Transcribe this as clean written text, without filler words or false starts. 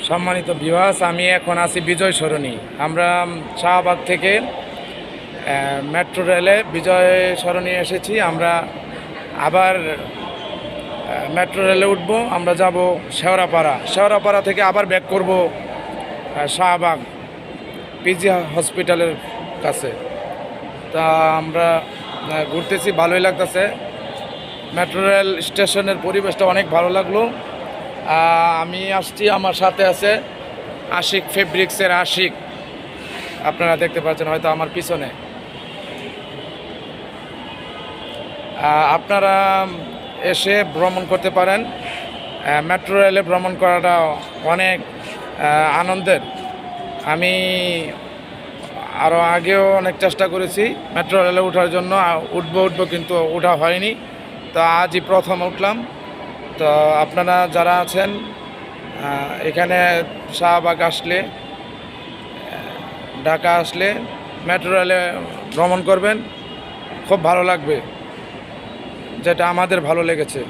সম্মানিত ভিউয়ার্স, আমি এখন আছি বিজয় সরণি। আমরা শাহবাগ থেকে মেট্রো রেলে বিজয় সরণি এসেছি। আমরা আবার মেট্রো রেলে উঠব। আমরা যাব শেওড়াপাড়া থেকে আবার ব্যাক করব শাহবাগ পিজি হসপিটালের কাছে। তা আমরা ঘুরতেছি, ভালোই লাগতেছে। মেট্রো রেল স্টেশনের পরিবেশটা অনেক ভালো লাগলো। আমি আসছি, আমার সাথে আছে আশিক ফেব্রিক্সের আশিক, আপনারা দেখতে পাচ্ছেন হয়তো আমার পিছনে। আপনারা এসে ভ্রমণ করতে পারেন। মেট্রো রেলে ভ্রমণ করাটা অনেক আনন্দের। আমি আরও আগেও অনেক চেষ্টা করেছি মেট্রো রেলে ওঠার জন্য, উঠবো কিন্তু ওঠা হয়নি। তো আজই প্রথম উঠলাম। তো আপনারা যারা আছেন এখানে শাহবাগ আসলে, ঢাকা আসলে মেট্রো রেলে ভ্রমণ করবেন, খুব ভালো লাগবে, যেটা আমাদের ভালো লেগেছে।